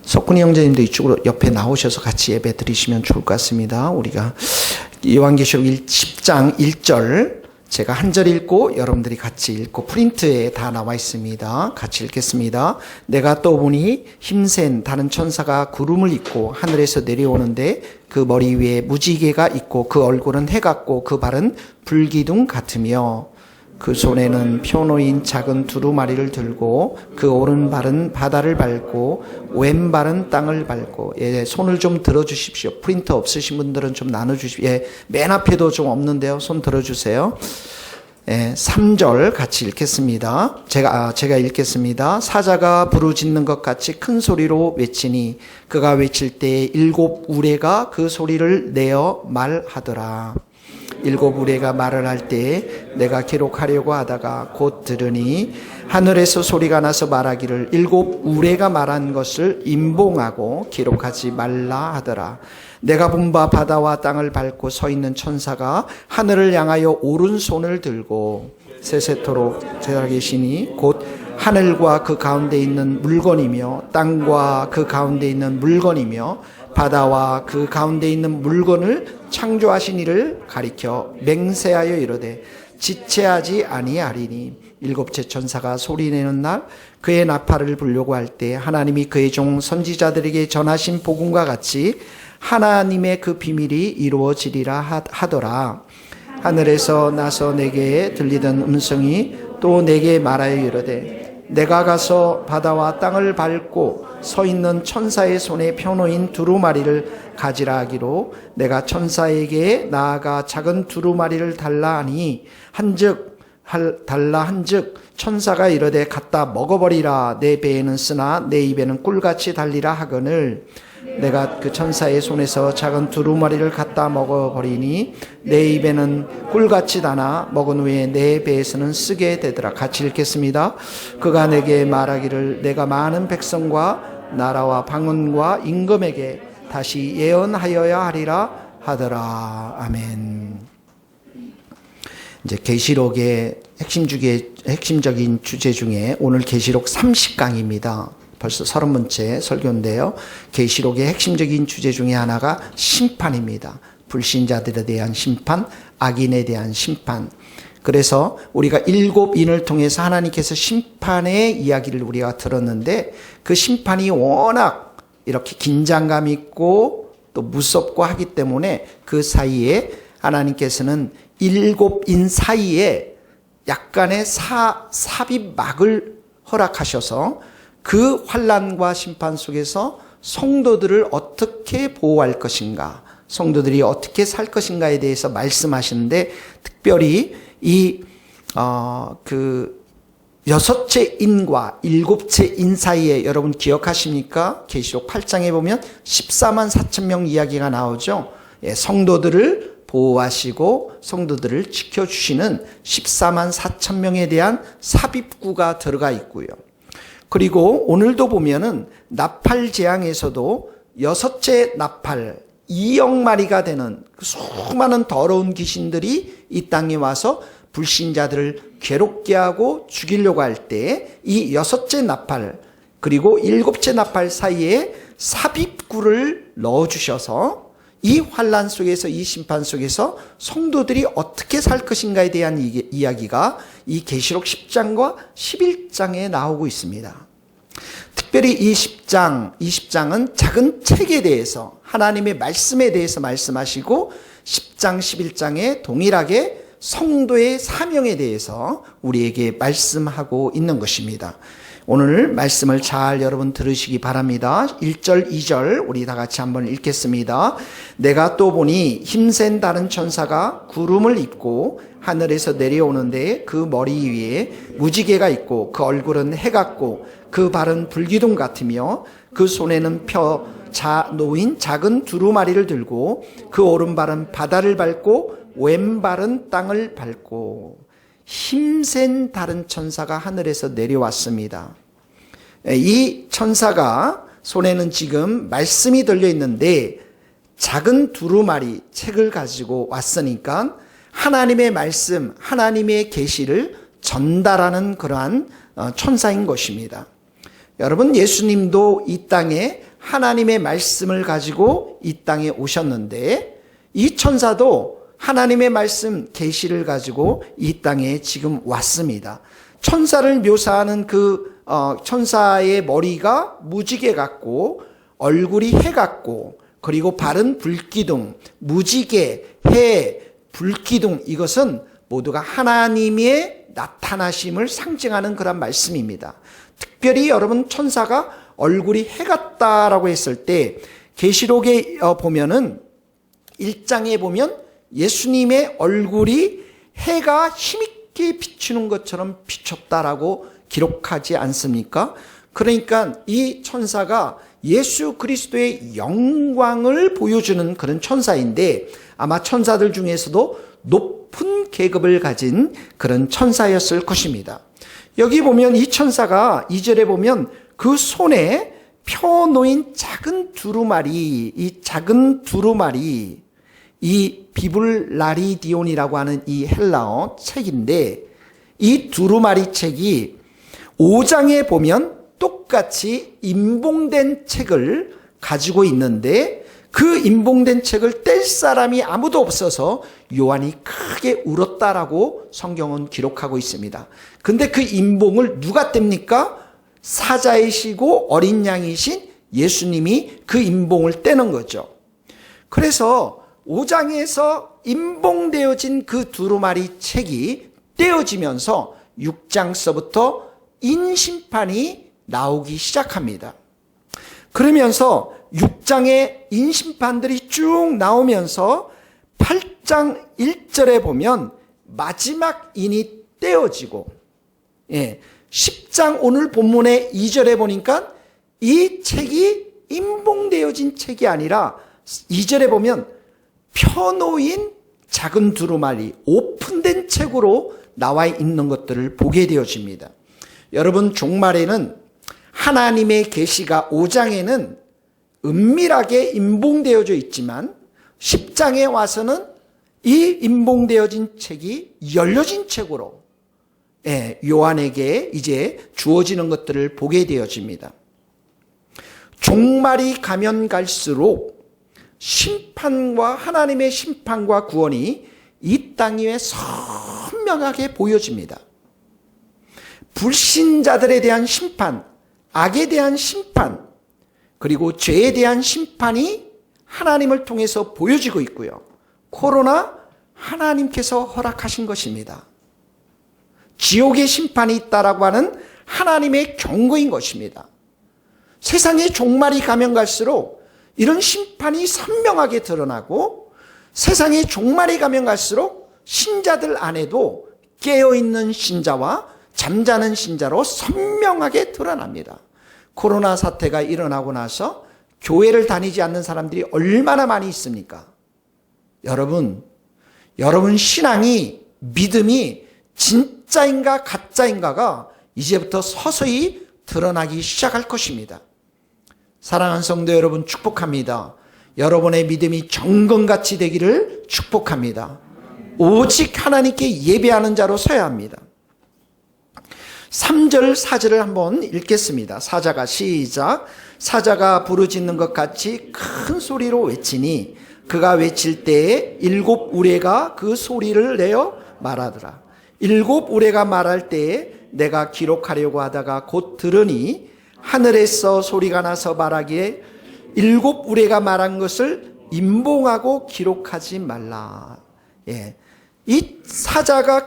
석훈이 형제님도 이쪽으로 옆에 나오셔서 같이 예배 드리시면 좋을 것 같습니다. 우리가 요한계시록 10장 1절 제가 한 절 읽고 여러분들이 같이 읽고 프린트에 다 나와 있습니다. 같이 읽겠습니다. 내가 또 보니 힘센 다른 천사가 구름을 입고 하늘에서 내려오는데 그 머리 위에 무지개가 있고 그 얼굴은 해 같고 그 발은 불기둥 같으며 그 손에는 펴 놓인 작은 두루마리를 들고 그 오른발은 바다를 밟고 왼발은 땅을 밟고, 손을 좀 들어주십시오. 프린터 없으신 분들은 좀 나눠주십시오. 맨 앞에도 좀 없는데요. 손 들어주세요. 3절 같이 읽겠습니다. 제가 읽겠습니다. 사자가 부르짖는 것 같이 큰 소리로 외치니 그가 외칠 때 7 우레가 그 소리를 내어 말하더라. 7 우레가 말을 할 때 내가 기록하려고 하다가 곧 들으니 하늘에서 소리가 나서 말하기를 7 우레가 말한 것을 임봉하고 기록하지 말라 하더라. 내가 본 바 바다와 땅을 밟고 서 있는 천사가 하늘을 향하여 오른손을 들고 세세토록 살아계시니 곧 하늘과 그 가운데 있는 물건이며 땅과 그 가운데 있는 물건이며 바다와 그 가운데 있는 물건을 창조하신 이를 가리켜 맹세하여 이르되 지체하지 아니하리니 7째 천사가 소리내는 날 그의 나팔을 불려고 할 때 하나님이 그의 종 선지자들에게 전하신 복음과 같이 하나님의 그 비밀이 이루어지리라 하더라. 하늘에서 나서 내게 들리던 음성이 또 내게 말하여 이르되 내가 가서 바다와 땅을 밟고 서 있는 천사의 손에 펴놓인 두루마리를 가지라 하기로 내가 천사에게 나아가 작은 두루마리를 달라 하니 달라 한즉 천사가 이르되 갖다 먹어버리라. 내 배에는 쓰나 내 입에는 꿀같이 달리라 하거늘 내가 그 천사의 손에서 작은 두루마리를 갖다 먹어버리니 내 입에는 꿀같이 다나 먹은 후에 내 배에서는 쓰게 되더라. 같이 읽겠습니다. 그가 내게 말하기를 내가 많은 백성과 나라와 방언과 임금에게 다시 예언하여야 하리라 하더라. 아멘. 이제 계시록의 핵심적인 주제 중에 오늘 계시록 30강입니다. 벌써 30번째 설교인데요. 계시록의 핵심적인 주제 중에 하나가 심판입니다. 불신자들에 대한 심판, 악인에 대한 심판. 그래서 우리가 7인을 통해서 하나님께서 심판의 이야기를 우리가 들었는데 그 심판이 워낙 이렇게 긴장감 있고 또 무섭고 하기 때문에 그 사이에 하나님께서는 7인 사이에 약간의 삽입막을 허락하셔서 그 환난과 심판 속에서 성도들을 어떻게 보호할 것인가, 성도들이 어떻게 살 것인가에 대해서 말씀하시는데 특별히 이 6째 인과 7째 인 사이에 여러분 기억하십니까? 계시록 8장에 보면 14만 4천 명 이야기가 나오죠. 성도들을 보호하시고 성도들을 지켜주시는 14만 4천 명에 대한 삽입구가 들어가 있고요. 그리고 오늘도 보면은 나팔 재앙에서도 6째 나팔 2억 마리가 되는 그 수많은 더러운 귀신들이 이 땅에 와서 불신자들을 괴롭게 하고 죽이려고 할 때 이 6째 나팔 그리고 7째 나팔 사이에 삽입구를 넣어주셔서 이 환난 속에서 이 심판 속에서 성도들이 어떻게 살 것인가에 대한 이야기가 이 계시록 10장과 11장에 나오고 있습니다. 특별히 이 20장은 작은 책에 대해서 하나님의 말씀에 대해서 말씀하시고 10장, 11장에 동일하게 성도의 사명에 대해서 우리에게 말씀하고 있는 것입니다. 오늘 말씀을 잘 여러분 들으시기 바랍니다. 1절, 2절 우리 다 같이 한번 읽겠습니다. 내가 또 보니 힘센 다른 천사가 구름을 입고 하늘에서 내려오는데 그 머리 위에 무지개가 있고 그 얼굴은 해 같고 그 발은 불기둥 같으며 그 손에는 펴 놓인 작은 두루마리를 들고 그 오른발은 바다를 밟고 왼발은 땅을 밟고 힘센 다른 천사가 하늘에서 내려왔습니다. 이 천사가 손에는 지금 말씀이 들려 있는데 작은 두루마리 책을 가지고 왔으니까 하나님의 말씀, 하나님의 계시를 전달하는 그러한 천사인 것입니다. 여러분, 예수님도 이 땅에 하나님의 말씀을 가지고 이 땅에 오셨는데 이 천사도 하나님의 말씀 계시를 가지고 이 땅에 지금 왔습니다. 천사를 묘사하는 그 천사의 머리가 무지개 같고 얼굴이 해 같고 그리고 발은 불기둥, 무지개, 해, 불기둥, 이것은 모두가 하나님의 나타나심을 상징하는 그런 말씀입니다. 특별히 여러분, 천사가 얼굴이 해 같다라고 했을 때 계시록에 보면은 1장에 보면 예수님의 얼굴이 해가 힘있게 비추는 것처럼 비쳤다라고 기록하지 않습니까? 그러니까 이 천사가 예수 그리스도의 영광을 보여주는 그런 천사인데 아마 천사들 중에서도 높은 계급을 가진 그런 천사였을 것입니다. 여기 보면 이 천사가 2절에 보면 그 손에 펴놓인 작은 두루마리, 이 작은 두루마리, 이 비블라리디온이라고 하는 이 헬라어 책인데 이 두루마리 책이 5장에 보면 똑같이 임봉된 책을 가지고 있는데 그 임봉된 책을 뗄 사람이 아무도 없어서 요한이 크게 울었다라고 성경은 기록하고 있습니다. 근데 그 임봉을 누가 뗍니까? 사자이시고 어린 양이신 예수님이 그 임봉을 떼는 거죠. 그래서 5장에서 임봉되어진 그 두루마리 책이 떼어지면서 6장서부터 인심판이 나오기 시작합니다. 그러면서 6장의 인심판들이 쭉 나오면서 8장 1절에 보면 마지막 인이 떼어지고 10장 오늘 본문의 2절에 보니까 이 책이 임봉되어진 책이 아니라 2절에 보면 펴놓인 작은 두루마리 오픈된 책으로 나와 있는 것들을 보게 되어집니다. 여러분, 종말에는 하나님의 계시가 5장에는 은밀하게 임봉되어져 있지만 10장에 와서는 이 임봉되어진 책이 열려진 책으로 요한에게 이제 주어지는 것들을 보게 되어집니다. 종말이 가면 갈수록 심판과 하나님의 심판과 구원이 이 땅 위에 선명하게 보여집니다. 불신자들에 대한 심판, 악에 대한 심판, 그리고 죄에 대한 심판이 하나님을 통해서 보여지고 있고요. 코로나 하나님께서 허락하신 것입니다. 지옥의 심판이 있다라고 하는 하나님의 경고인 것입니다. 세상의 종말이 가면 갈수록 이런 심판이 선명하게 드러나고 세상의 종말이 가면 갈수록 신자들 안에도 깨어있는 신자와 잠자는 신자로 선명하게 드러납니다. 코로나 사태가 일어나고 나서 교회를 다니지 않는 사람들이 얼마나 많이 있습니까? 여러분 신앙이, 믿음이 진짜인가 가짜인가가 이제부터 서서히 드러나기 시작할 것입니다. 사랑하는 성도 여러분, 축복합니다. 여러분의 믿음이 정금같이 되기를 축복합니다. 오직 하나님께 예배하는 자로 서야 합니다. 3절 4절을 한번 읽겠습니다. 사자가 시작. 사자가 부르짖는 것 같이 큰 소리로 외치니 그가 외칠 때에 7 우레가 그 소리를 내어 말하더라. 7 우레가 말할 때에 내가 기록하려고 하다가 곧 들으니 하늘에서 소리가 나서 말하기에 7 우레가 말한 것을 임봉하고 기록하지 말라. 이 사자가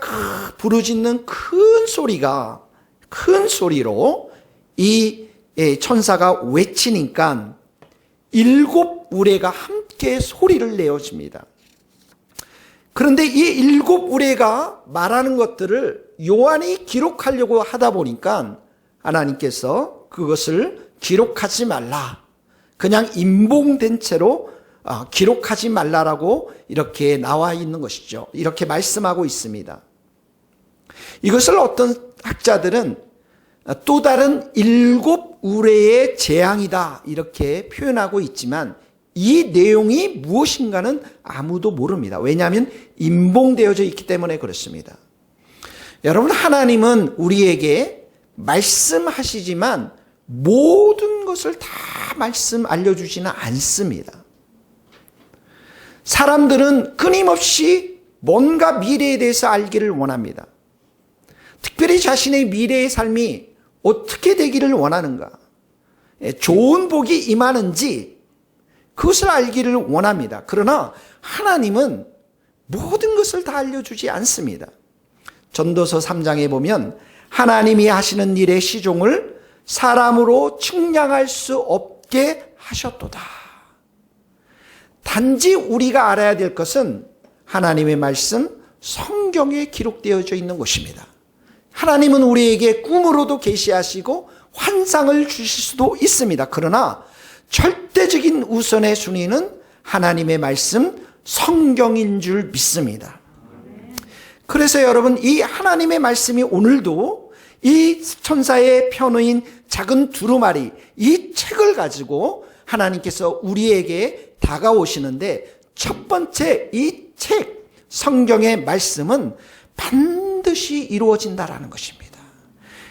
부르짖는 큰 소리로 이 천사가 외치니까 7 우레가 함께 소리를 내어줍니다. 그런데 이 7 우레가 말하는 것들을 요한이 기록하려고 하다 보니까 하나님께서 그것을 기록하지 말라, 그냥 임봉된 채로 기록하지 말라라고 이렇게 나와 있는 것이죠. 이렇게 말씀하고 있습니다. 이것을 어떤 학자들은 또 다른 7 우레의 재앙이다 이렇게 표현하고 있지만 이 내용이 무엇인가는 아무도 모릅니다. 왜냐하면 임봉되어져 있기 때문에 그렇습니다. 여러분, 하나님은 우리에게 말씀하시지만 모든 것을 다 알려주지는 않습니다. 사람들은 끊임없이 뭔가 미래에 대해서 알기를 원합니다. 특별히 자신의 미래의 삶이 어떻게 되기를 원하는가, 좋은 복이 임하는지 그것을 알기를 원합니다. 그러나 하나님은 모든 것을 다 알려주지 않습니다. 전도서 3장에 보면 하나님이 하시는 일의 시종을 사람으로 측량할 수 없게 하셨도다. 단지 우리가 알아야 될 것은 하나님의 말씀, 성경에 기록되어져 있는 것입니다. 하나님은 우리에게 꿈으로도 계시하시고 환상을 주실 수도 있습니다. 그러나 절대적인 우선의 순위는 하나님의 말씀, 성경인 줄 믿습니다. 그래서 여러분, 이 하나님의 말씀이 오늘도 이 천사의 편의인 작은 두루마리, 이 책을 가지고 하나님께서 우리에게 다가오시는데, 첫 번째 이 책, 성경의 말씀은 반드시 이루어진다라는 것입니다.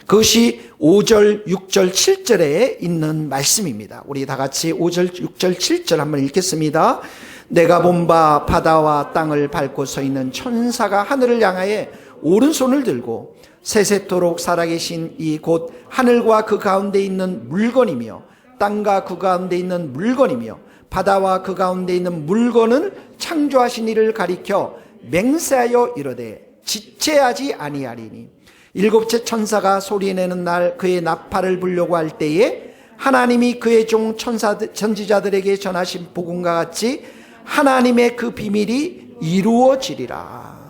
그것이 5절, 6절, 7절에 있는 말씀입니다. 우리 다 같이 5절, 6절, 7절 한번 읽겠습니다. 내가 본 바 바다와 땅을 밟고 서 있는 천사가 하늘을 향하여 오른손을 들고 세세토록 살아계신 이 곧 하늘과 그 가운데 있는 물건이며 땅과 그 가운데 있는 물건이며 바다와 그 가운데 있는 물건을 창조하신 이를 가리켜 맹세하여 이르되 지체하지 아니하리니, 일곱째 천사가 소리내는 날 그의 나팔을 불려고 할 때에 하나님이 그의 종 선지자들에게 전하신 복음과 같이 하나님의 그 비밀이 이루어지리라.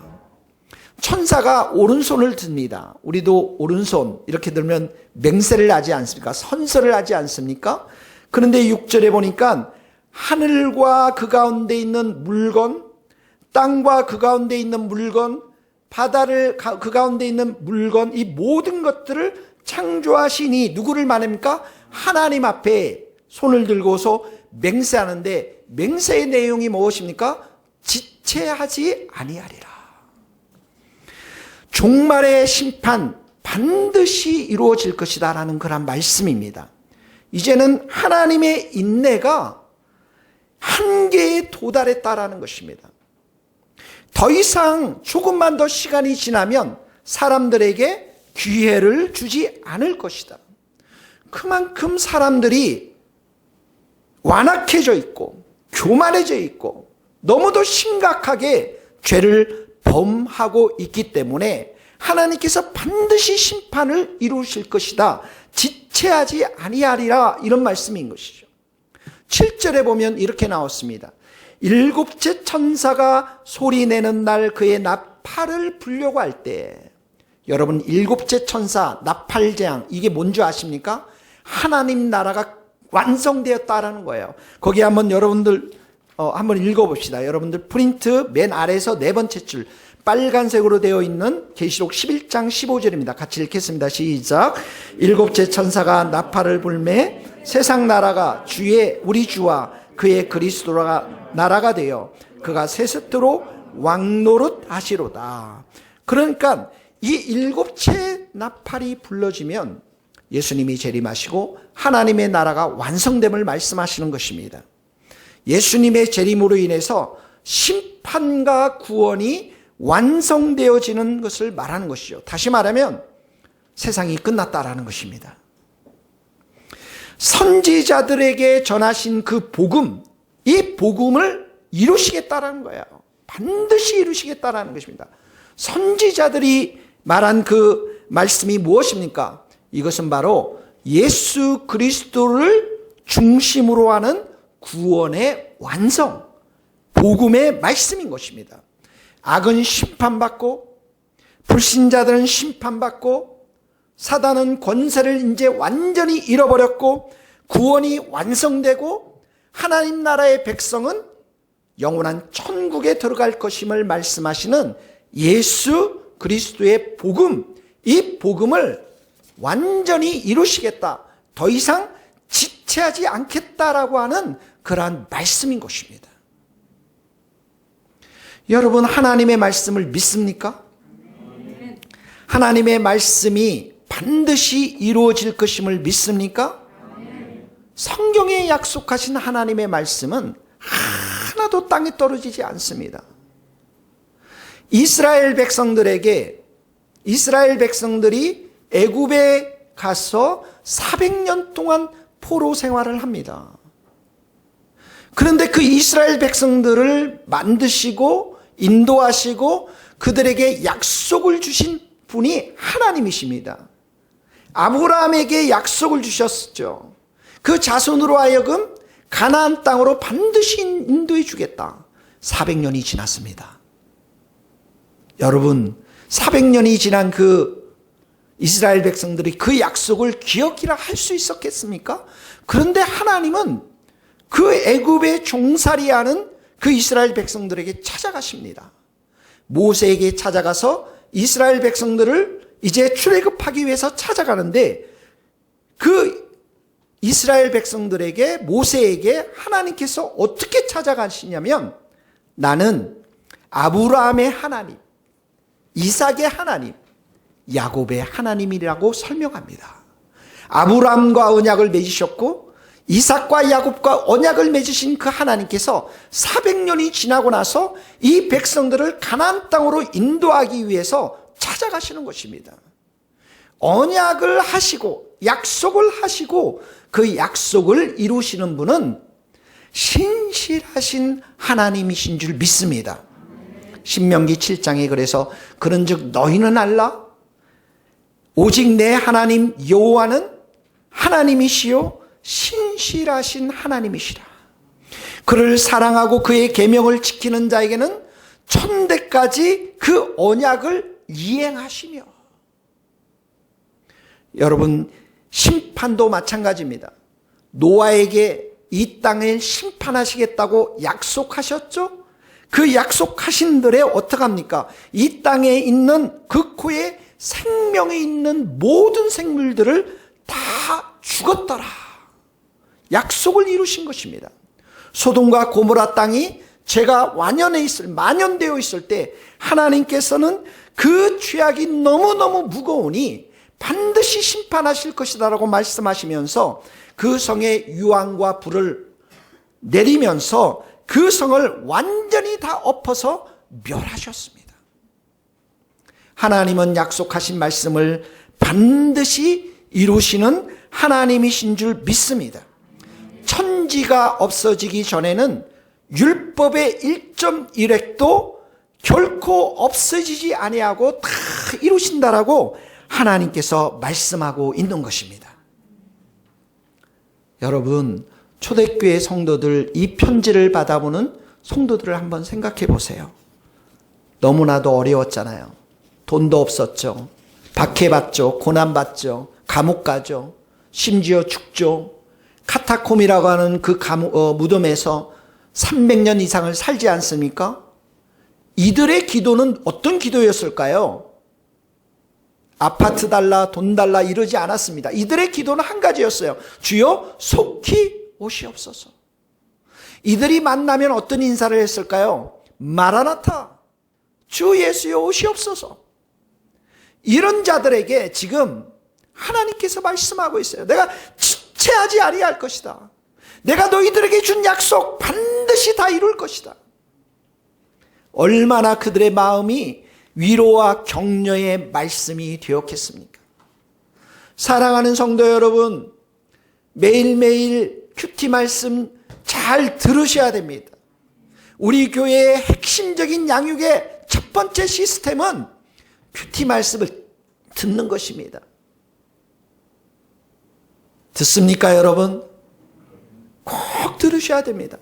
천사가 오른손을 듭니다. 우리도 오른손 이렇게 들면 맹세를 하지 않습니까? 선서를 하지 않습니까? 그런데 6절에 보니까 하늘과 그 가운데 있는 물건, 땅과 그 가운데 있는 물건, 바다를 그 가운데 있는 물건, 이 모든 것들을 창조하시니 누구를 말합니까? 하나님 앞에 손을 들고서 맹세하는데, 맹세의 내용이 무엇입니까? 지체하지 아니하리라. 종말의 심판 반드시 이루어질 것이다 라는 그런 말씀입니다. 이제는 하나님의 인내가 한계에 도달했다라는 것입니다. 더 이상 조금만 더 시간이 지나면 사람들에게 기회를 주지 않을 것이다. 그만큼 사람들이 완악해져 있고 교만해져 있고 너무도 심각하게 죄를 범하고 있기 때문에 하나님께서 반드시 심판을 이루실 것이다. 지체하지 아니하리라, 이런 말씀인 것이죠. 7절에 보면 이렇게 나왔습니다. 일곱째 천사가 소리내는 날 그의 나팔을 불려고 할 때, 여러분, 일곱째 천사 나팔재앙, 이게 뭔지 아십니까? 하나님 나라가 완성되었다라는 거예요. 거기 한번 여러분들 한번 읽어봅시다. 여러분들 프린트 맨 아래에서 네 번째 줄 빨간색으로 되어 있는 계시록 11장 15절입니다. 같이 읽겠습니다. 시작. 일곱째 천사가 나팔을 불매 세상 나라가 우리 주와 그의 그리스도가 나라가 되어 그가 세세토록 왕노릇 하시로다. 그러니까 이 일곱째 나팔이 불러지면 예수님이 재림하시고 하나님의 나라가 완성됨을 말씀하시는 것입니다. 예수님의 재림으로 인해서 심판과 구원이 완성되어지는 것을 말하는 것이죠. 다시 말하면 세상이 끝났다라는 것입니다. 선지자들에게 전하신 그 복음, 이 복음을 이루시겠다라는 거예요. 반드시 이루시겠다라는 것입니다. 선지자들이 말한 그 말씀이 무엇입니까? 이것은 바로 예수 그리스도를 중심으로 하는 구원의 완성, 복음의 말씀인 것입니다. 악은 심판받고 불신자들은 심판받고 사단은 권세를 이제 완전히 잃어버렸고 구원이 완성되고 하나님 나라의 백성은 영원한 천국에 들어갈 것임을 말씀하시는 예수 그리스도의 복음, 이 복음을 완전히 이루시겠다, 더 이상 지체하지 않겠다라고 하는 그러한 말씀인 것입니다. 여러분, 하나님의 말씀을 믿습니까? 하나님의 말씀이 반드시 이루어질 것임을 믿습니까? 성경에 약속하신 하나님의 말씀은 하나도 땅에 떨어지지 않습니다. 이스라엘 백성들이 애굽에 가서 400년 동안 포로 생활을 합니다. 그런데 그 이스라엘 백성들을 만드시고 인도하시고 그들에게 약속을 주신 분이 하나님이십니다. 아브라함에게 약속을 주셨죠. 그 자손으로 하여금 가나안 땅으로 반드시 인도해 주겠다. 400년이 지났습니다. 여러분, 400년이 지난 그 이스라엘 백성들이 그 약속을 기억이라 할 수 있었겠습니까? 그런데 하나님은 그 애굽에 종살이하는 그 이스라엘 백성들에게 찾아가십니다. 모세에게 찾아가서 이스라엘 백성들을 이제 출애굽하기 위해서 찾아가는데 그 이스라엘 백성들에게 모세에게 하나님께서 어떻게 찾아가시냐면 나는 아브라함의 하나님, 이삭의 하나님, 야곱의 하나님이라고 설명합니다. 아브라함과 언약을 맺으셨고 이삭과 야곱과 언약을 맺으신 그 하나님께서 400년이 지나고 나서 이 백성들을 가나안 땅으로 인도하기 위해서 찾아가시는 것입니다. 언약을 하시고 약속을 하시고 그 약속을 이루시는 분은 신실하신 하나님이신 줄 믿습니다. 신명기 7장에 그래서 그런즉 너희는 알라 오직 내 하나님 여호와는 하나님이시요 신실하신 하나님이시라. 그를 사랑하고 그의 계명을 지키는 자에게는 천대까지 그 언약을 이행하시며. 여러분, 심판도 마찬가지입니다. 노아에게 이 땅을 심판하시겠다고 약속하셨죠? 그 약속하신 들에 어떡합니까? 이 땅에 있는 그 코에 생명이 있는 모든 생물들을 다 죽었더라. 약속을 이루신 것입니다. 소돔과 고모라 땅이 죄가 만연되어 있을 때 하나님께서는 그 죄악이 너무너무 무거우니 반드시 심판하실 것이다라고 말씀하시면서 그 성에 유황과 불을 내리면서 그 성을 완전히 다 엎어서 멸하셨습니다. 하나님은 약속하신 말씀을 반드시 이루시는 하나님이신 줄 믿습니다. 천지가 없어지기 전에는 율법의 1.1획도 결코 없어지지 아니하고 다 이루신다라고 하나님께서 말씀하고 있는 것입니다. 여러분, 초대교회 성도들, 이 편지를 받아보는 성도들을 한번 생각해 보세요. 너무나도 어려웠잖아요. 돈도 없었죠. 박해받죠. 고난받죠. 감옥 가죠. 심지어 죽죠. 카타콤이라고 하는 그 무덤에서 300년 이상을 살지 않습니까? 이들의 기도는 어떤 기도였을까요? 아파트 달라, 돈 달라 이러지 않았습니다. 이들의 기도는 한 가지였어요. 주여 속히 오시옵소서. 이들이 만나면 어떤 인사를 했을까요? 마라나타, 주 예수여 오시옵소서. 이런 자들에게 지금 하나님께서 말씀하고 있어요. 내가 지체하지 아니할 것이다. 내가 너희들에게 준 약속 반드시 다 이룰 것이다. 얼마나 그들의 마음이 위로와 격려의 말씀이 되었겠습니까? 사랑하는 성도 여러분, 매일매일 큐티 말씀 잘 들으셔야 됩니다. 우리 교회의 핵심적인 양육의 첫 번째 시스템은 큐티 말씀을 듣는 것입니다. 듣습니까, 여러분? 꼭 들으셔야 됩니다.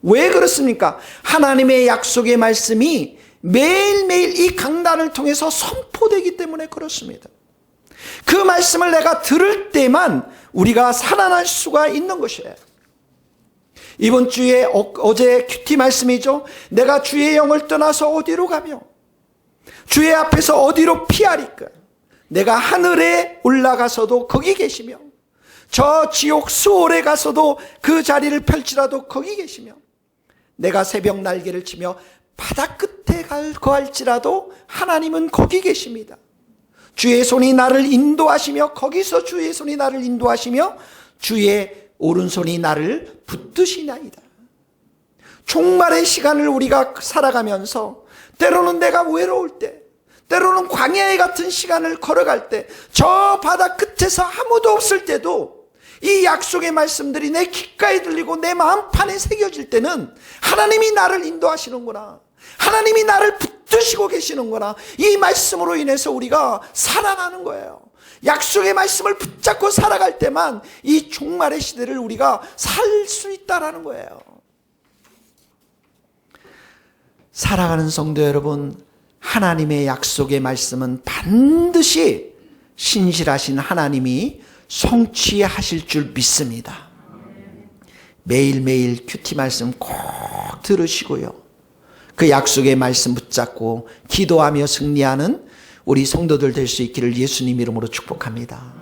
왜 그렇습니까? 하나님의 약속의 말씀이 매일매일 이 강단을 통해서 선포되기 때문에 그렇습니다. 그 말씀을 내가 들을 때만 우리가 살아날 수가 있는 것이에요. 이번 주에 어제 큐티 말씀이죠. 내가 주의 영을 떠나서 어디로 가며 주의 앞에서 어디로 피하리까? 내가 하늘에 올라가서도 거기 계시며 저 지옥 수월에 가서도 그 자리를 펼치라도 거기 계시며 내가 새벽 날개를 치며 바다 끝에 거할지라도 하나님은 거기 계십니다. 주의 손이 나를 인도하시며, 거기서 주의 손이 나를 인도하시며 주의 오른손이 나를 붙드시나이다. 종말의 시간을 우리가 살아가면서 때로는 내가 외로울 때, 때로는 광야에 같은 시간을 걸어갈 때, 저 바다 끝에서 아무도 없을 때도 이 약속의 말씀들이 내 귓가에 들리고 내 마음판에 새겨질 때는 하나님이 나를 인도하시는구나, 하나님이 나를 붙드시고 계시는구나, 이 말씀으로 인해서 우리가 살아나는 거예요. 약속의 말씀을 붙잡고 살아갈 때만 이 종말의 시대를 우리가 살 수 있다라는 거예요. 살아가는 성도 여러분, 하나님의 약속의 말씀은 반드시 신실하신 하나님이 성취하실 줄 믿습니다. 매일매일 큐티 말씀 꼭 들으시고요, 그 약속의 말씀 붙잡고 기도하며 승리하는 우리 성도들 될 수 있기를 예수님 이름으로 축복합니다.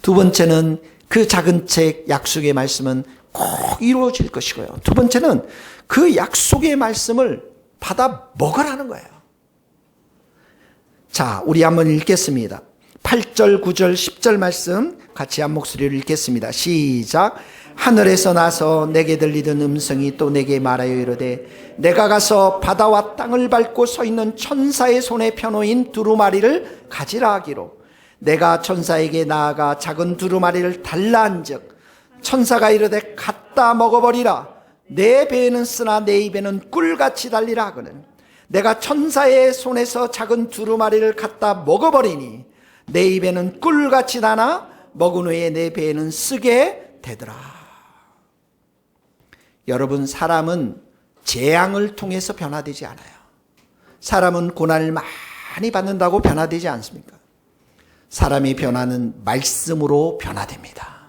두 번째는 그 작은 책 약속의 말씀은 꼭 이루어질 것이고요, 두 번째는 그 약속의 말씀을 받아 먹으라는 거예요. 자, 우리 한번 읽겠습니다. 8절, 9절, 10절 말씀 같이 한 목소리로 읽겠습니다. 시작. 하늘에서 나서 내게 들리던 음성이 또 내게 말하여 이르되, 내가 가서 바다와 땅을 밟고 서 있는 천사의 손에 펴놓인 두루마리를 가지라 하기로, 내가 천사에게 나아가 작은 두루마리를 달라 한즉 천사가 이르되 갖다 먹어버리라. 내 배에는 쓰나 내 입에는 꿀같이 달리라 하거늘, 내가 천사의 손에서 작은 두루마리를 갖다 먹어버리니 내 입에는 꿀같이 나나 먹은 후에 내 배에는 쓰게 되더라. 여러분, 사람은 재앙을 통해서 변화되지 않아요. 사람은 고난을 많이 받는다고 변화되지 않습니까? 사람의 변화는 말씀으로 변화됩니다.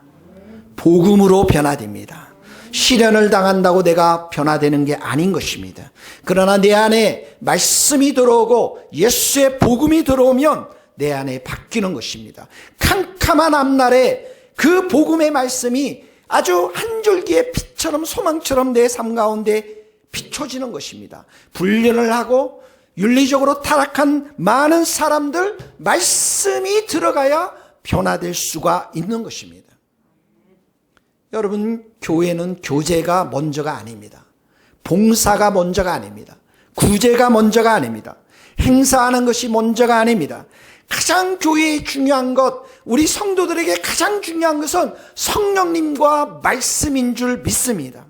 복음으로 변화됩니다. 시련을 당한다고 내가 변화되는 게 아닌 것입니다. 그러나 내 안에 말씀이 들어오고 예수의 복음이 들어오면 내 안에 바뀌는 것입니다. 캄캄한 앞날에 그 복음의 말씀이 아주 한 줄기의 빛처럼, 소망처럼 내 삶 가운데 비춰지는 것입니다. 불륜을 하고 윤리적으로 타락한 많은 사람들, 말씀이 들어가야 변화될 수가 있는 것입니다. 여러분, 교회는 교제가 먼저가 아닙니다. 봉사가 먼저가 아닙니다. 구제가 먼저가 아닙니다. 행사하는 것이 먼저가 아닙니다. 가장 교회에 중요한 것, 우리 성도들에게 가장 중요한 것은 성령님과 말씀인 줄 믿습니다.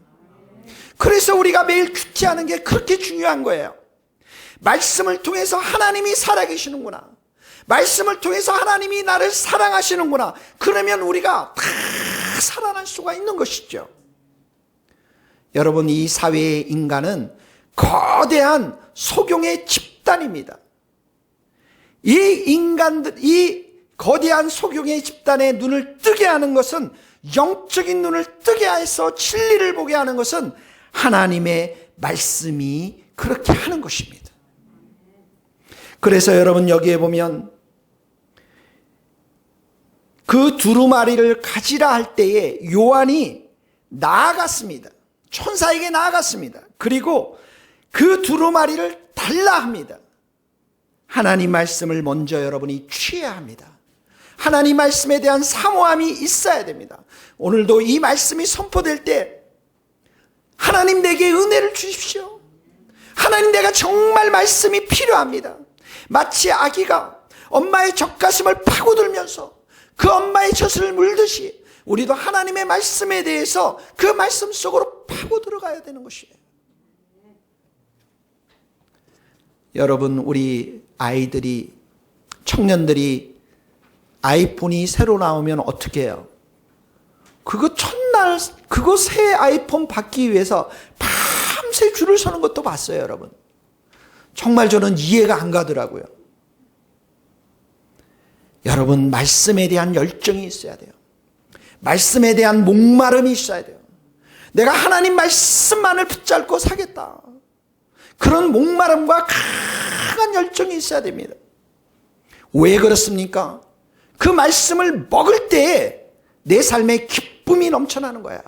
그래서 우리가 매일 큐티하는 게 그렇게 중요한 거예요. 말씀을 통해서 하나님이 살아계시는구나, 말씀을 통해서 하나님이 나를 사랑하시는구나, 그러면 우리가 다 살아날 수가 있는 것이죠. 여러분, 이 사회의 인간은 거대한 소경의 집단입니다. 이 거대한 소경의 집단의 눈을 뜨게 하는 것은, 영적인 눈을 뜨게 해서 진리를 보게 하는 것은 하나님의 말씀이 그렇게 하는 것입니다. 그래서 여러분, 여기에 보면 그 두루마리를 가지라 할 때에 요한이 나아갔습니다. 천사에게 나아갔습니다. 그리고 그 두루마리를 달라 합니다. 하나님 말씀을 먼저 여러분이 취해야 합니다. 하나님 말씀에 대한 사모함이 있어야 됩니다. 오늘도 이 말씀이 선포될 때 하나님 내게 은혜를 주십시오. 하나님, 내가 정말 말씀이 필요합니다. 마치 아기가 엄마의 젖가슴을 파고들면서 그 엄마의 젖을 물듯이 우리도 하나님의 말씀에 대해서 그 말씀 속으로 파고 들어가야 되는 것이에요. 여러분, 우리 아이들이, 청년들이 아이폰이 새로 나오면 어떻게 해요? 그거 첫날 그거 새 아이폰 받기 위해서 밤새 줄을 서는 것도 봤어요, 여러분. 정말 저는 이해가 안 가더라고요. 여러분, 말씀에 대한 열정이 있어야 돼요. 말씀에 대한 목마름이 있어야 돼요. 내가 하나님 말씀만을 붙잡고 사겠다, 그런 목마름과 강한 열정이 있어야 됩니다. 왜 그렇습니까? 그 말씀을 먹을 때에 내 삶에 기쁨이 넘쳐나는 거야.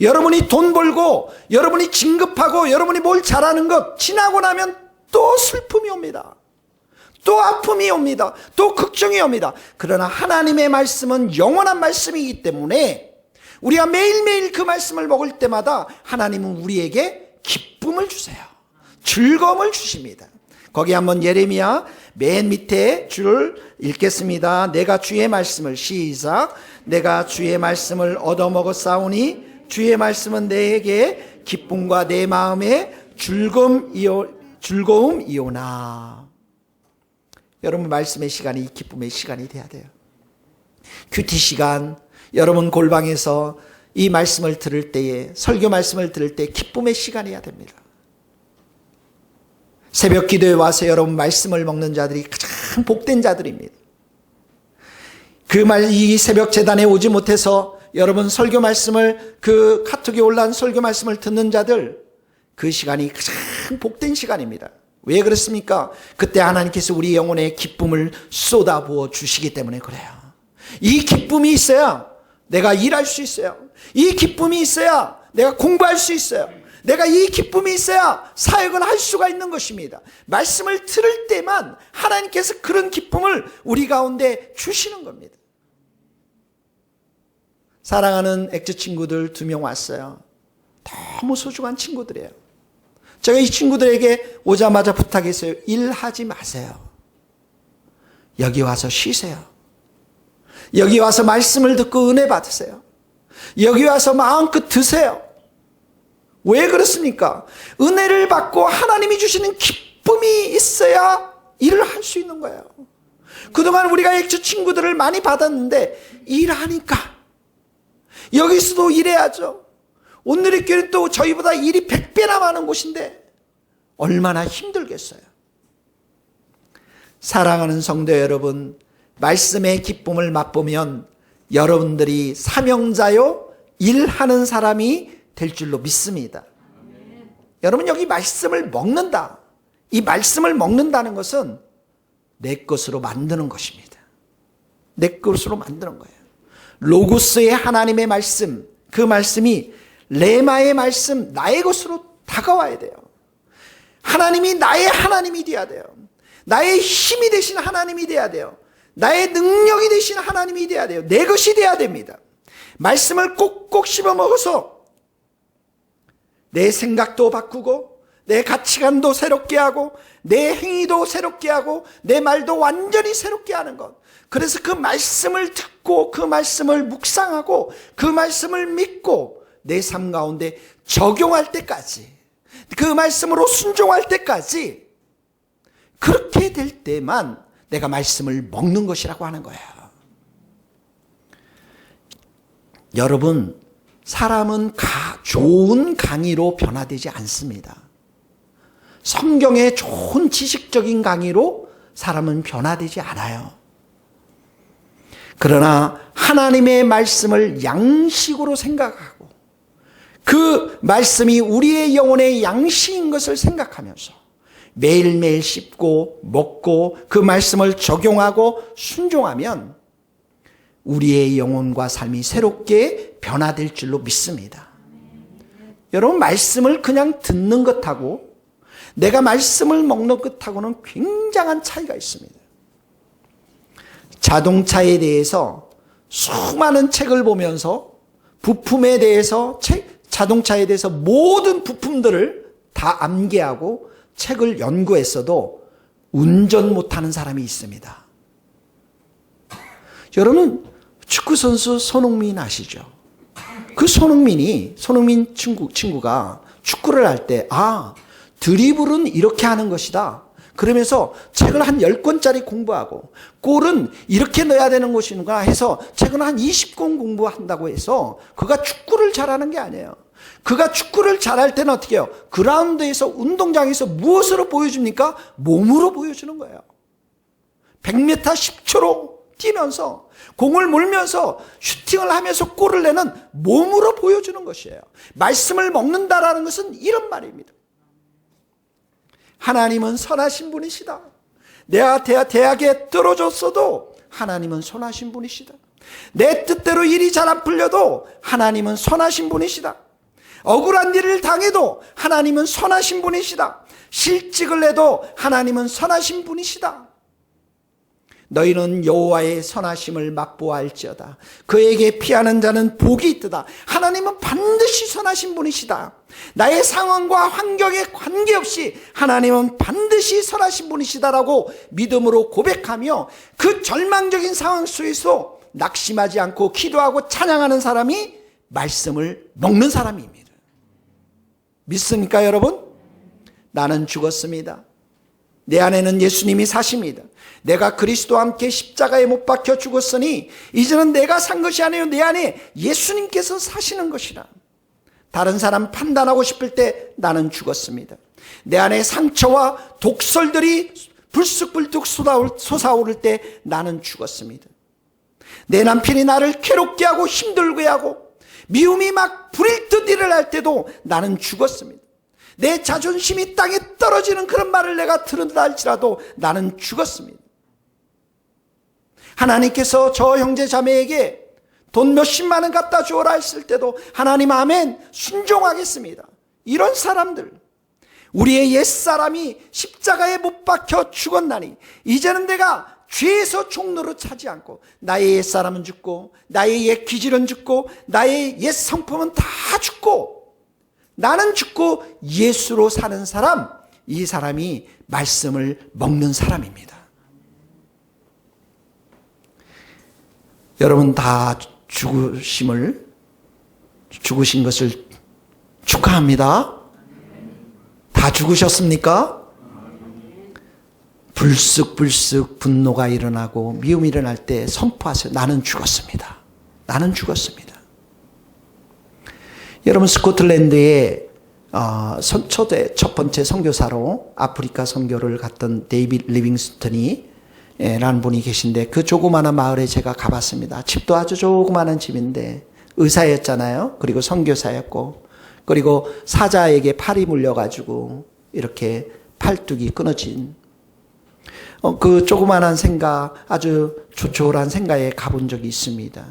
여러분이 돈 벌고, 여러분이 진급하고, 여러분이 뭘 잘하는 것 지나고 나면 또 슬픔이 옵니다. 또 아픔이 옵니다. 또 걱정이 옵니다. 그러나 하나님의 말씀은 영원한 말씀이기 때문에 우리가 매일매일 그 말씀을 먹을 때마다 하나님은 우리에게 기쁨을 주세요. 즐거움을 주십니다. 거기 한번 예레미야 맨 밑에 줄을 읽겠습니다. 내가 주의 말씀을 시작. 내가 주의 말씀을 얻어먹었사오니 주의 말씀은 내게 기쁨과 내 마음에 즐거움이오나. 여러분, 말씀의 시간이 기쁨의 시간이 돼야 돼요. 큐티 시간, 여러분 골방에서 이 말씀을 들을 때에, 설교 말씀을 들을 때 기쁨의 시간이어야 됩니다. 새벽 기도에 와서 여러분 말씀을 먹는 자들이 가장 복된 자들입니다. 이 새벽 재단에 오지 못해서 여러분 설교 말씀을, 그 카톡에 올라온 설교 말씀을 듣는 자들, 그 시간이 가장 복된 시간입니다. 왜 그렇습니까? 그때 하나님께서 우리 영혼에 기쁨을 쏟아부어 주시기 때문에 그래요. 이 기쁨이 있어야 내가 일할 수 있어요. 이 기쁨이 있어야 내가 공부할 수 있어요. 내가 이 기쁨이 있어야 사역을 할 수가 있는 것입니다. 말씀을 들을 때만 하나님께서 그런 기쁨을 우리 가운데 주시는 겁니다. 사랑하는 액주 친구들 2명 왔어요. 너무 소중한 친구들이에요. 제가 이 친구들에게 오자마자 부탁했어요. 일하지 마세요. 여기 와서 쉬세요. 여기 와서 말씀을 듣고 은혜 받으세요. 여기 와서 마음껏 드세요. 왜 그렇습니까? 은혜를 받고 하나님이 주시는 기쁨이 있어야 일을 할 수 있는 거예요. 그동안 우리가 액주 친구들을 많이 받았는데 일하니까 여기서도 일해야죠. 오늘의 교회는 또 저희보다 일이 100배나 많은 곳인데 얼마나 힘들겠어요. 사랑하는 성도 여러분, 말씀의 기쁨을 맛보면 여러분들이 사명자요 일하는 사람이 될 줄로 믿습니다. 여러분, 여기 말씀을 먹는다. 이 말씀을 먹는다는 것은 내 것으로 만드는 것입니다. 내 것으로 만드는 거예요. 로고스의 하나님의 말씀, 그 말씀이 레마의 말씀, 나의 것으로 다가와야 돼요. 하나님이 나의 하나님이 돼야 돼요. 나의 힘이 되신 하나님이 돼야 돼요. 나의 능력이 되신 하나님이 돼야 돼요. 내 것이 돼야 됩니다. 말씀을 꼭꼭 씹어 먹어서 내 생각도 바꾸고 내 가치관도 새롭게 하고 내 행위도 새롭게 하고 내 말도 완전히 새롭게 하는 것. 그래서 그 말씀을 듣고 그 말씀을 묵상하고 그 말씀을 믿고 내 삶 가운데 적용할 때까지, 그 말씀으로 순종할 때까지, 그렇게 될 때만 내가 말씀을 먹는 것이라고 하는 거예요. 여러분, 사람은 좋은 강의로 변화되지 않습니다. 성경의 좋은 지식적인 강의로 사람은 변화되지 않아요. 그러나 하나님의 말씀을 양식으로 생각하고 그 말씀이 우리의 영혼의 양식인 것을 생각하면서 매일매일 씹고 먹고 그 말씀을 적용하고 순종하면 우리의 영혼과 삶이 새롭게 변화될 줄로 믿습니다. 여러분, 말씀을 그냥 듣는 것하고 내가 말씀을 먹는 것하고는 굉장한 차이가 있습니다. 자동차에 대해서 수많은 책을 보면서 부품에 대해서 자동차에 대해서 모든 부품들을 다 암기하고 책을 연구했어도 운전 못하는 사람이 있습니다. 여러분, 축구선수 손흥민 아시죠? 그 손흥민 친구가 축구를 할 때, 드리블은 이렇게 하는 것이다. 그러면서 책을 한 10권짜리 공부하고, 골은 이렇게 넣어야 되는 것이구나 해서 책은 한 20권 공부한다고 해서 그가 축구를 잘하는 게 아니에요. 그가 축구를 잘할 때는 어떻게 해요? 그라운드에서, 운동장에서 무엇으로 보여줍니까? 몸으로 보여주는 거예요. 100m 10초로 뛰면서 공을 몰면서 슈팅을 하면서 골을 내는 몸으로 보여주는 것이에요. 말씀을 먹는다라는 것은 이런 말입니다. 하나님은 선하신 분이시다. 내가 대학에 떨어졌어도 하나님은 선하신 분이시다. 내 뜻대로 일이 잘 안 풀려도 하나님은 선하신 분이시다. 억울한 일을 당해도 하나님은 선하신 분이시다. 실직을 해도 하나님은 선하신 분이시다. 너희는 여호와의 선하심을 맛보아할지어다. 그에게 피하는 자는 복이 있도다. 하나님은 반드시 선하신 분이시다. 나의 상황과 환경에 관계없이 하나님은 반드시 선하신 분이시다라고 믿음으로 고백하며 그 절망적인 상황 속에서 낙심하지 않고 기도하고 찬양하는 사람이 말씀을 먹는 사람입니다. 믿습니까, 여러분? 나는 죽었습니다. 내 안에는 예수님이 사십니다. 내가 그리스도와 함께 십자가에 못 박혀 죽었으니 이제는 내가 산 것이 아니요 내 안에 예수님께서 사시는 것이라. 다른 사람 판단하고 싶을 때 나는 죽었습니다. 내 안에 상처와 독설들이 불쑥불쑥 솟아오를 때 나는 죽었습니다. 내 남편이 나를 괴롭게 하고 힘들게 하고 미움이 막 불일 듯 일어날 때도 나는 죽었습니다. 내 자존심이 땅에 떨어지는 그런 말을 내가 들은다 할지라도 나는 죽었습니다. 하나님께서 저 형제 자매에게 돈 몇십만 원 갖다 주어라 했을 때도 하나님 아멘 순종하겠습니다. 이런 사람들, 우리의 옛사람이 십자가에 못 박혀 죽었나니 이제는 내가 죄에서 종로를 차지 않고 나의 옛사람은 죽고 나의 옛 기질은 죽고 나의 옛 성품은 다 죽고 나는 죽고 예수로 사는 사람, 이 사람이 말씀을 먹는 사람입니다. 여러분 다 죽으신 것을 축하합니다. 다 죽으셨습니까? 불쑥불쑥 분노가 일어나고 미움이 일어날 때 선포하세요. 나는 죽었습니다. 나는 죽었습니다. 여러분 스코틀랜드의 초대 첫 번째 선교사로 아프리카 선교를 갔던 데이빗 리빙스턴이 라는 분이 계신데 그 조그마한 마을에 제가 가봤습니다. 집도 아주 조그마한 집인데 의사였잖아요. 그리고 선교사였고 그리고 사자에게 팔이 물려가지고 이렇게 팔뚝이 끊어진 그 조그마한 생가 아주 조촐한 생가에 가본 적이 있습니다.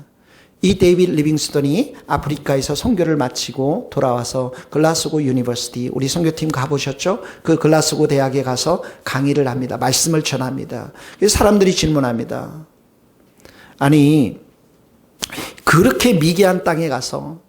이 데이빗 리빙스턴이 아프리카에서 선교를 마치고 돌아와서 글라스고 유니버시티, 우리 선교팀 가보셨죠? 그 글라스고 대학에 가서 강의를 합니다. 말씀을 전합니다. 그래서 사람들이 질문합니다. 아니 그렇게 미개한 땅에 가서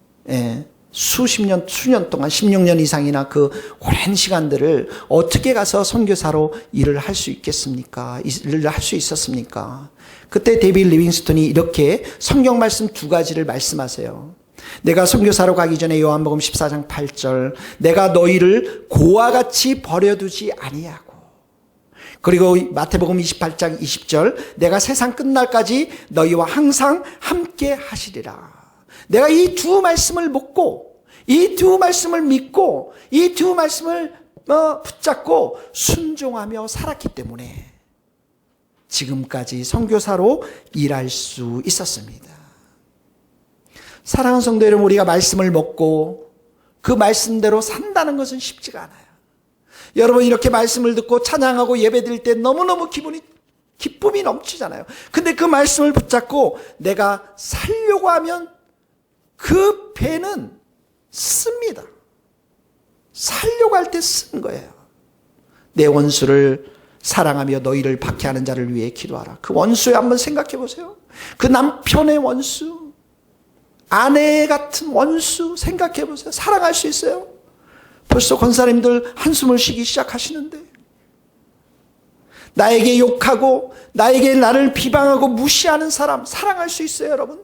수년 동안 16년 이상이나 그 오랜 시간들을 어떻게 가서 선교사로 일을 할 수 있겠습니까? 일을 할 수 있었습니까? 그때 데이빗 리빙스턴이 이렇게 성경 말씀 두 가지를 말씀하세요. 내가 선교사로 가기 전에 요한복음 14장 8절 내가 너희를 고와 같이 버려두지 아니하고 그리고 마태복음 28장 20절 내가 세상 끝날까지 너희와 항상 함께 하시리라. 내가 이 두 말씀을 먹고 이 두 말씀을 믿고 이 두 말씀을 붙잡고 순종하며 살았기 때문에 지금까지 선교사로 일할 수 있었습니다. 사랑하는 성도 여러분, 우리가 말씀을 먹고 그 말씀대로 산다는 것은 쉽지가 않아요. 여러분 이렇게 말씀을 듣고 찬양하고 예배드릴 때 너무너무 기쁨이 넘치잖아요. 근데 그 말씀을 붙잡고 내가 살려고 하면 그 배는 씁니다. 살려고 할 때 쓴 거예요. 내 원수를 사랑하며 너희를 박해하는 자를 위해 기도하라. 그 원수에 한번 생각해 보세요. 그 남편의 원수, 아내 같은 원수 생각해 보세요. 사랑할 수 있어요? 벌써 권사님들 한숨을 쉬기 시작하시는데 나에게 욕하고 나에게 나를 비방하고 무시하는 사람 사랑할 수 있어요, 여러분?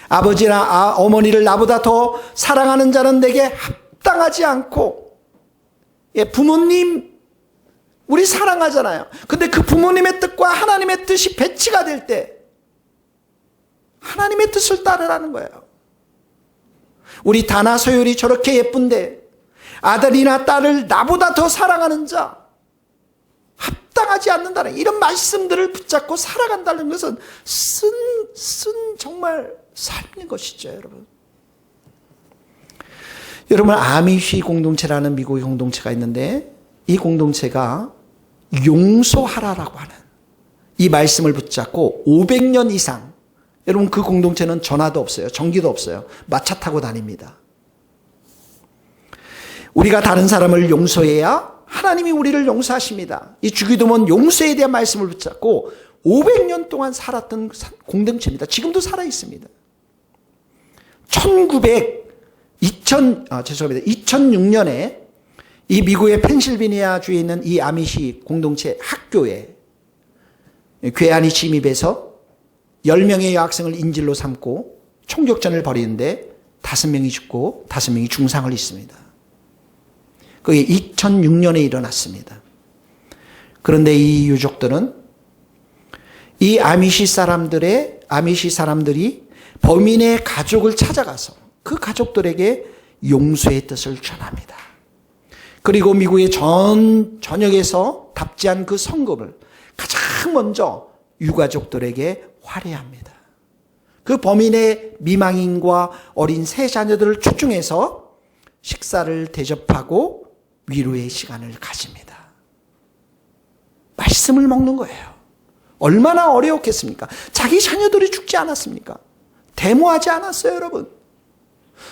아버지나 어머니를 나보다 더 사랑하는 자는 내게 합당하지 않고 부모님 우리 사랑하잖아요. 근데 그 부모님의 뜻과 하나님의 뜻이 배치가 될 때 하나님의 뜻을 따르라는 거예요. 우리 다나 소율이 저렇게 예쁜데 아들이나 딸을 나보다 더 사랑하는 자 합당하지 않는다는 이런 말씀들을 붙잡고 살아간다는 것은 쓴 정말 삶인 것이죠, 여러분. 여러분 아미쉬 공동체라는 미국의 공동체가 있는데 이 공동체가 용서하라라고 하는 이 말씀을 붙잡고 500년 이상 여러분 그 공동체는 전화도 없어요. 전기도 없어요. 마차 타고 다닙니다. 우리가 다른 사람을 용서해야 하나님이 우리를 용서하십니다. 이 주기도문 용서에 대한 말씀을 붙잡고 500년 동안 살았던 공동체입니다. 지금도 살아 있습니다. 2006년에 이 미국의 펜실베니아주에 있는 이 아미시 공동체 학교에 괴한이 침입해서 10명의 여학생을 인질로 삼고 총격전을 벌이는데 5명이 죽고 5명이 중상을 입습니다. 그게 2006년에 일어났습니다. 그런데 이 유족들은 이 아미시 사람들이 범인의 가족을 찾아가서 그 가족들에게 용서의 뜻을 전합니다. 그리고 미국의 전역에서 답지한 그 성금을 가장 먼저 유가족들에게 활해합니다. 그 범인의 미망인과 어린 세 자녀들을 초청해서 식사를 대접하고 위로의 시간을 가집니다. 말씀을 먹는 거예요. 얼마나 어려웠겠습니까? 자기 자녀들이 죽지 않았습니까? 데모하지 않았어요, 여러분.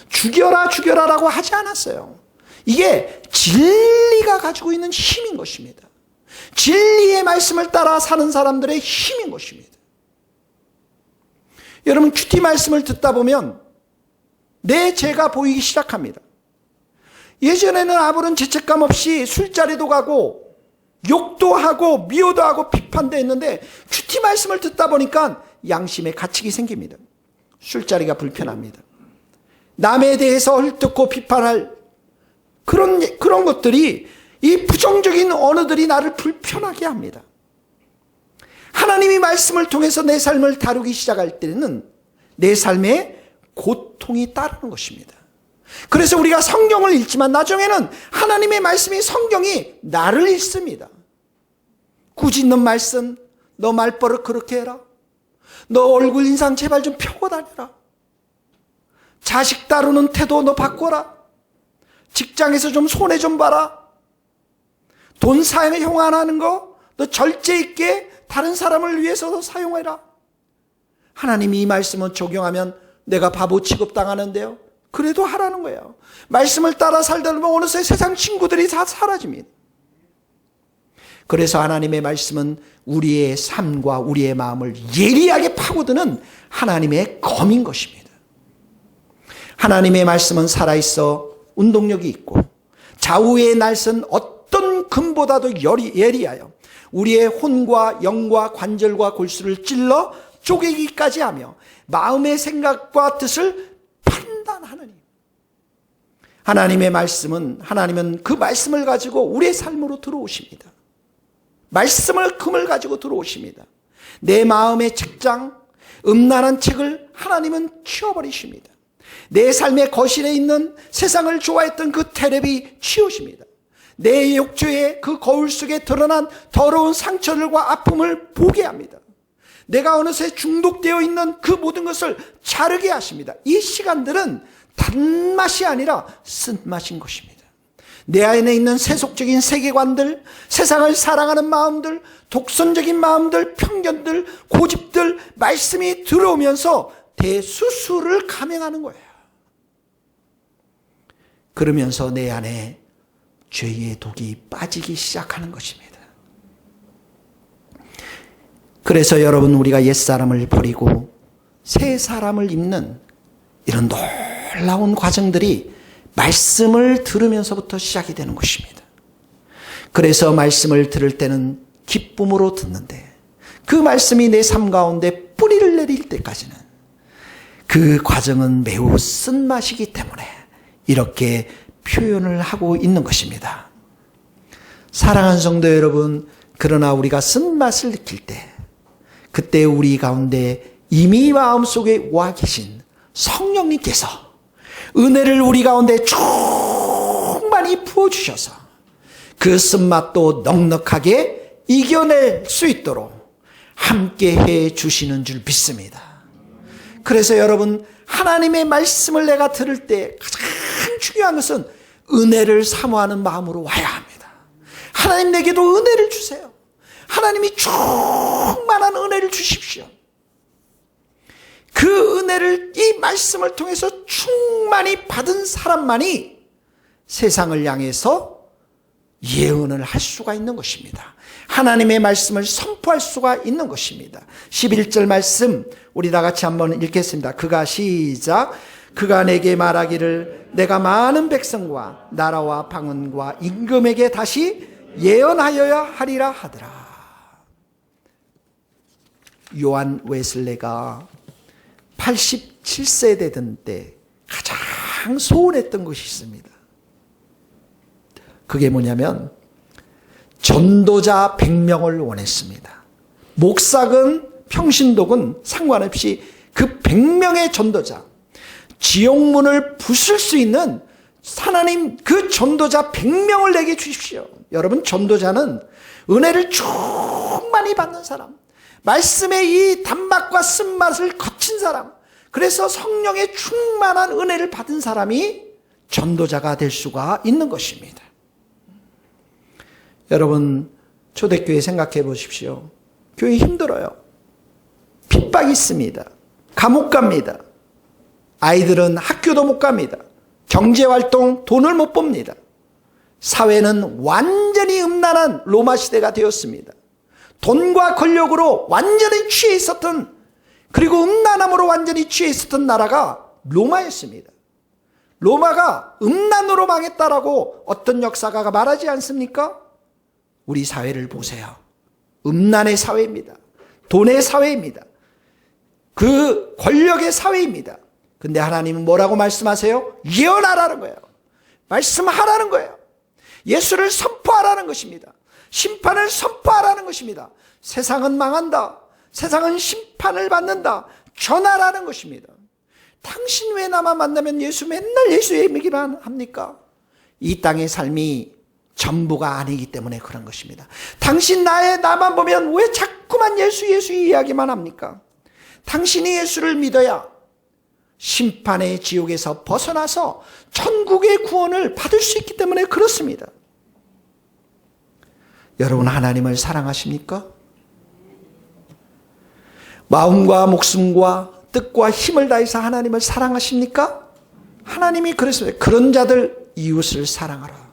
죽여라라고 하지 않았어요. 이게 진리가 가지고 있는 힘인 것입니다. 진리의 말씀을 따라 사는 사람들의 힘인 것입니다. 여러분, 큐티 말씀을 듣다 보면 내 죄가 보이기 시작합니다. 예전에는 아무런 죄책감 없이 술자리도 가고 욕도 하고 미워도 하고 비판도 했는데 큐티 말씀을 듣다 보니까 양심의 가책이 생깁니다. 술자리가 불편합니다. 남에 대해서 헐뜯고 비판할 그런 것들이, 이 부정적인 언어들이 나를 불편하게 합니다. 하나님이 말씀을 통해서 내 삶을 다루기 시작할 때는 내 삶에 고통이 따르는 것입니다. 그래서 우리가 성경을 읽지만 나중에는 하나님의 말씀이, 성경이 나를 읽습니다. 꾸짖는 말씀, 너 말버릇 그렇게 해라. 너 얼굴 인상 제발 좀 펴고 다녀라. 자식 다루는 태도 너 바꿔라. 직장에서 좀 손해 좀 봐라. 돈 사용하는 거 너 절제 있게 다른 사람을 위해서도 사용해라. 하나님이 이 말씀을 적용하면 내가 바보 취급당하는데요. 그래도 하라는 거예요. 말씀을 따라 살다 보면 어느새 세상 친구들이 다 사라집니다. 그래서 하나님의 말씀은 우리의 삶과 우리의 마음을 예리하게 파고드는 하나님의 검인 것입니다. 하나님의 말씀은 살아있어 운동력이 있고 좌우의 날선 어떤 금보다도 예리하여 우리의 혼과 영과 관절과 골수를 찔러 쪼개기까지 하며 마음의 생각과 뜻을 판단하느니, 하나님의 말씀은, 하나님은 그 말씀을 가지고 우리의 삶으로 들어오십니다. 말씀을 금을 가지고 들어오십니다. 내 마음의 책장, 음란한 책을 하나님은 치워버리십니다. 내 삶의 거실에 있는 세상을 좋아했던 그 텔레비 치우십니다. 내 욕조의 그 거울 속에 드러난 더러운 상처들과 아픔을 보게 합니다. 내가 어느새 중독되어 있는 그 모든 것을 자르게 하십니다. 이 시간들은 단맛이 아니라 쓴맛인 것입니다. 내 안에 있는 세속적인 세계관들, 세상을 사랑하는 마음들, 독선적인 마음들, 편견들, 고집들, 말씀이 들어오면서 대수술을 감행하는 거예요. 그러면서 내 안에 죄의 독이 빠지기 시작하는 것입니다. 그래서 여러분, 우리가 옛사람을 버리고 새 사람을 입는 이런 놀라운 과정들이 말씀을 들으면서부터 시작이 되는 것입니다. 그래서 말씀을 들을 때는 기쁨으로 듣는데 그 말씀이 내 삶 가운데 뿌리를 내릴 때까지는 그 과정은 매우 쓴맛이기 때문에 이렇게 표현을 하고 있는 것입니다. 사랑하는 성도 여러분, 그러나 우리가 쓴맛을 느낄 때 그때 우리 가운데 이미 마음속에 와 계신 성령님께서 은혜를 우리 가운데 충만히 부어주셔서 그 쓴맛도 넉넉하게 이겨낼 수 있도록 함께 해 주시는 줄 믿습니다. 그래서 여러분, 하나님의 말씀을 내가 들을 때 가장 중요한 것은 은혜를 사모하는 마음으로 와야 합니다. 하나님, 내게도 은혜를 주세요. 하나님이 충만한 은혜를 주십시오. 그 은혜를, 이 말씀을 통해서 충만히 받은 사람만이 세상을 향해서 예언을 할 수가 있는 것입니다. 하나님의 말씀을 선포할 수가 있는 것입니다. 11절 말씀 우리 다 같이 한번 읽겠습니다. 그가 시작. 그가 내게 말하기를 내가 많은 백성과 나라와 방언과 임금에게 다시 예언하여야 하리라 하더라. 요한 웨슬레가 87세 되던 때 가장 소원했던 것이 있습니다. 그게 뭐냐면 전도자 100명을 원했습니다. 목사건 평신도건 상관없이 그 100명의 전도자, 지옥문을 부술 수 있는 하나님 그 전도자 100명을 내게 주십시오. 여러분, 전도자는 은혜를 충만히 받는 사람, 말씀의 이 단맛과 쓴맛을 거친 사람, 그래서 성령의 충만한 은혜를 받은 사람이 전도자가 될 수가 있는 것입니다. 여러분, 초대교회 생각해 보십시오. 교회 힘들어요. 핍박이 있습니다. 감옥 갑니다. 아이들은 학교도 못 갑니다. 경제활동 돈을 못 법니다. 사회는 완전히 음란한 로마 시대가 되었습니다. 돈과 권력으로 완전히 취해 있었던, 그리고 음란함으로 완전히 취해 있었던 나라가 로마였습니다. 로마가 음란으로 망했다라고 어떤 역사가가 말하지 않습니까? 우리 사회를 보세요. 음란의 사회입니다. 돈의 사회입니다. 그 권력의 사회입니다. 근데 하나님은 뭐라고 말씀하세요? 예언하라는 거예요. 말씀하라는 거예요. 예수를 선포하라는 것입니다. 심판을 선포하라는 것입니다. 세상은 망한다. 세상은 심판을 받는다. 전하라는 것입니다. 당신 왜 나만 만나면 예수 맨날 예수 얘기만 합니까? 이 땅의 삶이 전부가 아니기 때문에 그런 것입니다. 당신 나만 보면 왜 자꾸만 예수 이야기만 합니까? 당신이 예수를 믿어야 심판의 지옥에서 벗어나서 천국의 구원을 받을 수 있기 때문에 그렇습니다. 여러분, 하나님을 사랑하십니까? 마음과 목숨과 뜻과 힘을 다해서 하나님을 사랑하십니까? 하나님이 그랬습니다. 그런 자들 이웃을 사랑하라.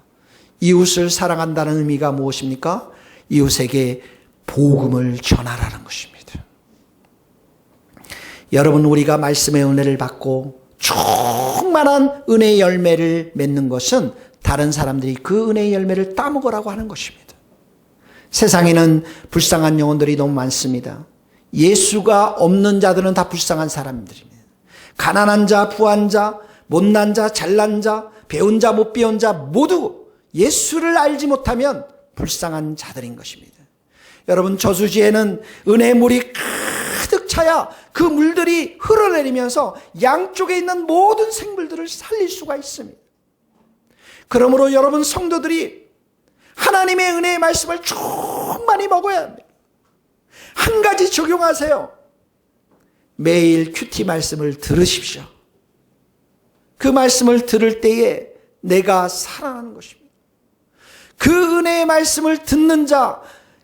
이웃을 사랑한다는 의미가 무엇입니까? 이웃에게 복음을 전하라는 것입니다. 여러분, 우리가 말씀의 은혜를 받고 충만한 은혜의 열매를 맺는 것은 다른 사람들이 그 은혜의 열매를 따먹으라고 하는 것입니다. 세상에는 불쌍한 영혼들이 너무 많습니다. 예수가 없는 자들은 다 불쌍한 사람들입니다. 가난한 자, 부한 자, 못난 자, 잘난 자, 배운 자, 못 배운 자 모두 예수를 알지 못하면 불쌍한 자들인 것입니다. 여러분, 저수지에는 은혜의 물이 가득 차야 그 물들이 흘러내리면서 양쪽에 있는 모든 생물들을 살릴 수가 있습니다. 그러므로 여러분 성도들이 하나님의 은혜의 말씀을 충만히 먹어야 합니다. 한 가지 적용하세요. 매일 큐티 말씀을 들으십시오. 그 말씀을 들을 때에 내가 살아나는 것입니다. 그 은혜의 말씀을 듣는 자,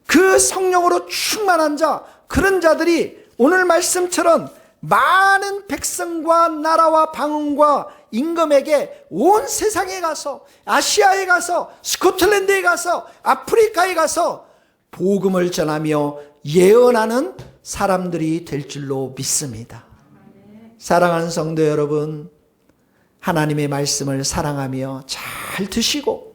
그 성령으로 충만한 자, 그런 자들이 오늘 말씀처럼 많은 백성과 나라와 방언과 임금에게 온 세상에 가서, 아시아에 가서, 스코틀랜드에 가서, 아프리카에 가서 복음을 전하며 예언하는 사람들이 될 줄로 믿습니다. 사랑하는 성도 여러분, 하나님의 말씀을 사랑하며 잘 드시고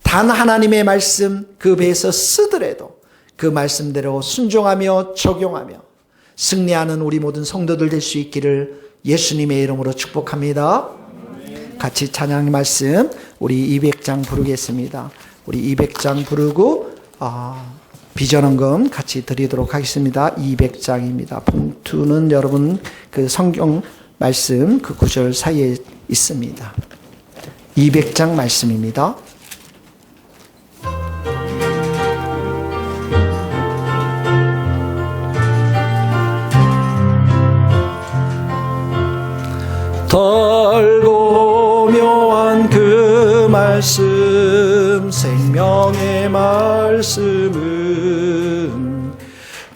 단 하나님의 말씀 그 배에서 쓰더라도 그 말씀대로 순종하며 적용하며 승리하는 우리 모든 성도들 될 수 있기를 예수님의 이름으로 축복합니다. 같이 찬양 말씀 우리 200장 부르겠습니다. 우리 200장 부르고 비전헌금 같이 드리도록 하겠습니다. 200장입니다. 봉투는 여러분 그 성경 말씀 그 구절 사이에 있습니다. 200장 말씀입니다. 달고 묘한 그 말씀 생명의 말씀은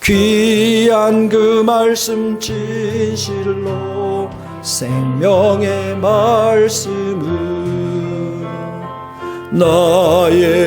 귀한 그 말씀 진실로 생명의 말씀은 나의